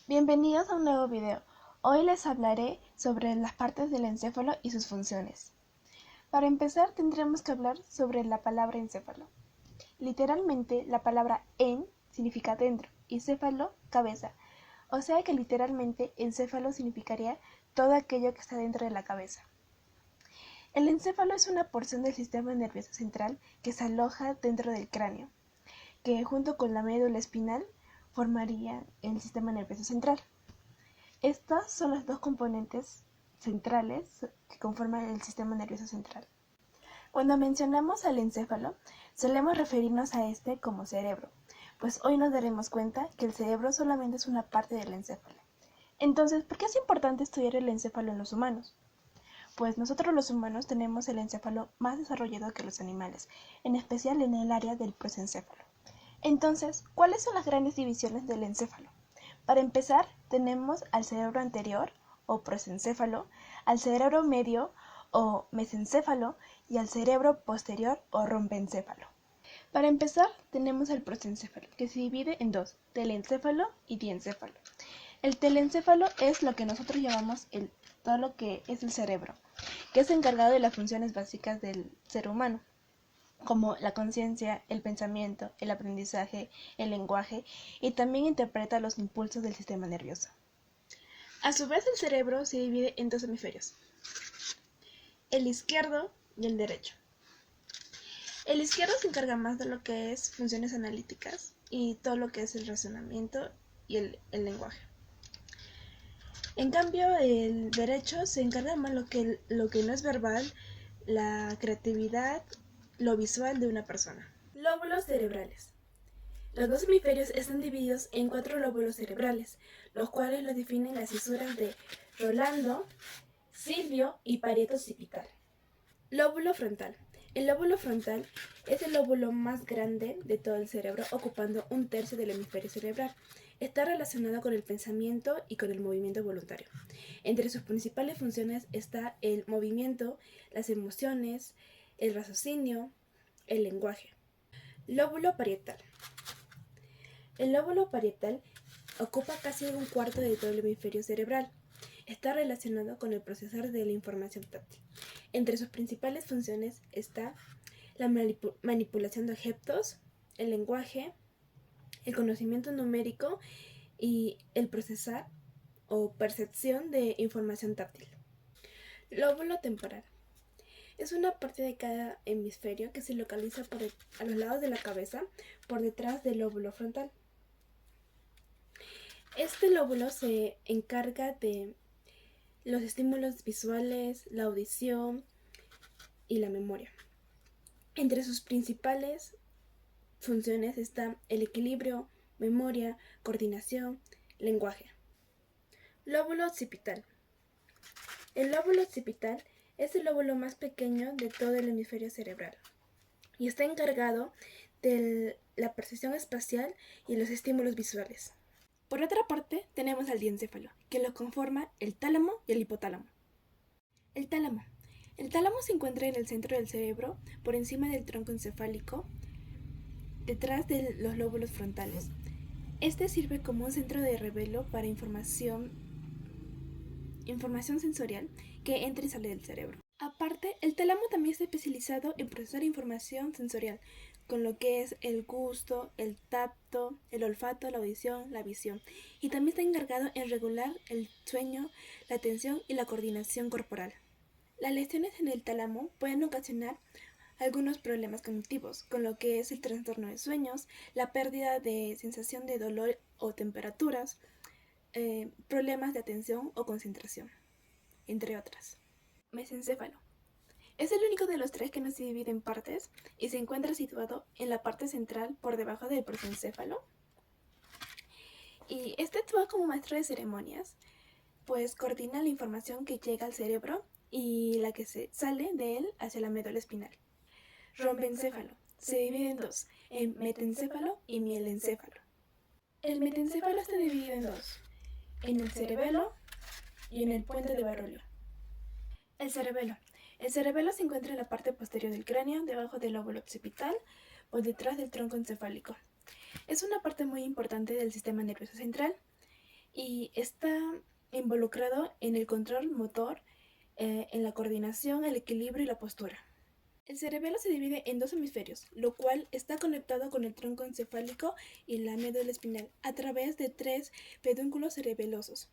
Bienvenidos a un nuevo video. Hoy les hablaré sobre las partes del encéfalo y sus funciones. Para empezar tendremos que hablar sobre la palabra encéfalo. Literalmente la palabra en significa dentro y céfalo cabeza. O sea que literalmente encéfalo significaría todo aquello que está dentro de la cabeza. El encéfalo es una porción del sistema nervioso central que se aloja dentro del cráneo, que junto con la médula espinal formaría el sistema nervioso central. Estas son las dos componentes centrales que conforman el sistema nervioso central. Cuando mencionamos al encéfalo, solemos referirnos a este como cerebro, pues hoy nos daremos cuenta que el cerebro solamente es una parte del encéfalo. Entonces, ¿por qué es importante estudiar el encéfalo en los humanos? Pues nosotros los humanos tenemos el encéfalo más desarrollado que los animales, en especial en el área del prosencéfalo. Entonces, ¿cuáles son las grandes divisiones del encéfalo? Para empezar, tenemos al cerebro anterior o prosencéfalo, al cerebro medio o mesencéfalo y al cerebro posterior o rombencéfalo. Para empezar, tenemos al prosencéfalo, que se divide en dos, telencéfalo y diencéfalo. El telencéfalo es lo que nosotros llamamos todo lo que es el cerebro, que es encargado de las funciones básicas del ser humano, como la conciencia, el pensamiento, el aprendizaje, el lenguaje, y también interpreta los impulsos del sistema nervioso. A su vez, el cerebro se divide en dos hemisferios, el izquierdo y el derecho. El izquierdo se encarga más de lo que es funciones analíticas y todo lo que es el razonamiento y el lenguaje. En cambio, el derecho se encarga más lo que no es verbal, la creatividad, lo visual de una persona. Lóbulos cerebrales. Los dos hemisferios están divididos en 4 lóbulos cerebrales, los cuales los definen las cisuras de Rolando, Silvio y Pareto occipital. Lóbulo frontal. El lóbulo frontal es el lóbulo más grande de todo el cerebro, ocupando 1/3 del hemisferio cerebral. Está relacionado con el pensamiento y con el movimiento voluntario. Entre sus principales funciones está el movimiento, las emociones, el raciocinio, el lenguaje. Lóbulo parietal. El lóbulo parietal ocupa casi 1/4 de todo el hemisferio cerebral. Está relacionado con el procesar de la información táctil. Entre sus principales funciones está la manipulación de objetos, el lenguaje, el conocimiento numérico y el procesar o percepción de información táctil. Lóbulo temporal. Es una parte de cada hemisferio que se localiza a los lados de la cabeza, por detrás del lóbulo frontal. Este lóbulo se encarga de los estímulos visuales, la audición y la memoria. Entre sus principales funciones están el equilibrio, memoria, coordinación, lenguaje. Lóbulo occipital. El lóbulo occipital es el lóbulo más pequeño de todo el hemisferio cerebral y está encargado de la percepción espacial y los estímulos visuales. Por otra parte, tenemos al diencéfalo, que lo conforma el tálamo y el hipotálamo. El tálamo. El tálamo se encuentra en el centro del cerebro, por encima del tronco encefálico, detrás de los lóbulos frontales. Este sirve como un centro de revelo para información sensorial que entra y sale del cerebro. Aparte, el tálamo también está especializado en procesar información sensorial, con lo que es el gusto, el tacto, el olfato, la audición, la visión. Y también está encargado en regular el sueño, la atención y la coordinación corporal. Las lesiones en el tálamo pueden ocasionar algunos problemas cognitivos, con lo que es el trastorno de sueños, la pérdida de sensación de dolor o temperaturas, problemas de atención o concentración, entre otras. Mesencéfalo. Es el único de los 3 que no se divide en partes y se encuentra situado en la parte central por debajo del prosencéfalo. Y este actúa como maestro de ceremonias, pues coordina la información que llega al cerebro y la que se sale de él hacia la médula espinal. Rombencéfalo. Se divide en 2, en metencéfalo y mielencéfalo. El metencéfalo está dividido en 2, en el cerebelo y en el puente de Barolio. El cerebelo. El cerebelo se encuentra en la parte posterior del cráneo, debajo del lóbulo occipital, por detrás del tronco encefálico. Es una parte muy importante del sistema nervioso central y está involucrado en el control motor, en la coordinación, el equilibrio y la postura. El cerebelo se divide en dos hemisferios, lo cual está conectado con el tronco encefálico y la médula espinal a través de 3 pedúnculos cerebelosos.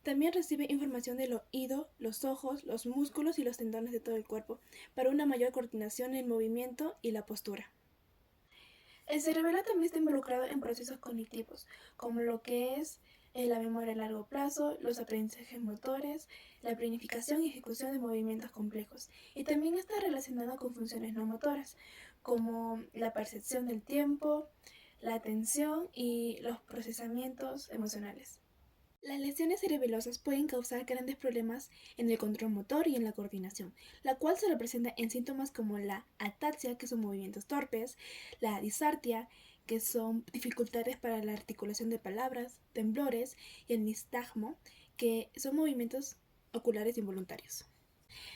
También recibe información del oído, los ojos, los músculos y los tendones de todo el cuerpo para una mayor coordinación en el movimiento y la postura. El cerebelo también está involucrado en procesos cognitivos, como lo que es la memoria a largo plazo, los aprendizajes motores, la planificación y ejecución de movimientos complejos, y también está relacionado con funciones no motoras, como la percepción del tiempo, la atención y los procesamientos emocionales. Las lesiones cerebelosas pueden causar grandes problemas en el control motor y en la coordinación, la cual se representa en síntomas como la ataxia, que son movimientos torpes, la disartia, que son dificultades para la articulación de palabras, temblores, y el nistagmo, que son movimientos oculares involuntarios.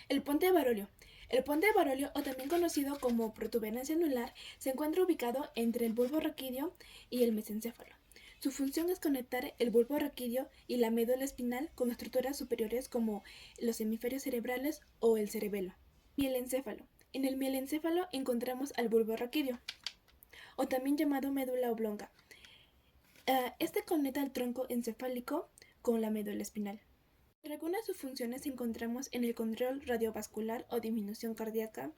El puente de Barolio. El puente de Barolio, o también conocido como protuberancia anular, se encuentra ubicado entre el bulbo raquídeo y el mesencéfalo. Su función es conectar el bulbo raquídeo y la médula espinal con estructuras superiores como los hemisferios cerebrales o el cerebelo. Mielencéfalo. En el mielencéfalo encontramos al bulbo raquídeo, o también llamado médula oblonga. Este conecta el tronco encefálico con la médula espinal. Entre algunas de sus funciones encontramos en el control radiovascular o disminución cardíaca,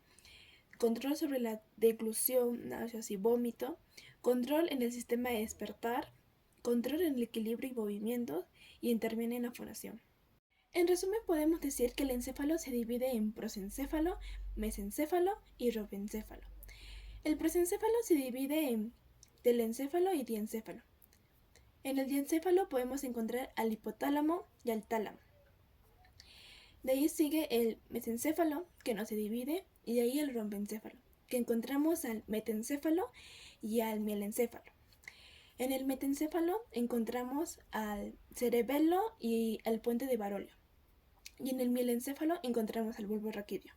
control sobre la deglución, náuseas y vómito, control en el sistema de despertar, control en el equilibrio y movimientos, y interviene en la fonación. En resumen, podemos decir que el encéfalo se divide en prosencéfalo, mesencéfalo y robencéfalo. El prosencéfalo se divide en telencéfalo y diencéfalo. En el diencéfalo podemos encontrar al hipotálamo y al tálamo. De ahí sigue el mesencéfalo, que no se divide, y de ahí el rombencéfalo, que encontramos al metencéfalo y al mielencéfalo. En el metencéfalo encontramos al cerebelo y al puente de Barolio, y en el mielencéfalo encontramos al bulbo raquídeo.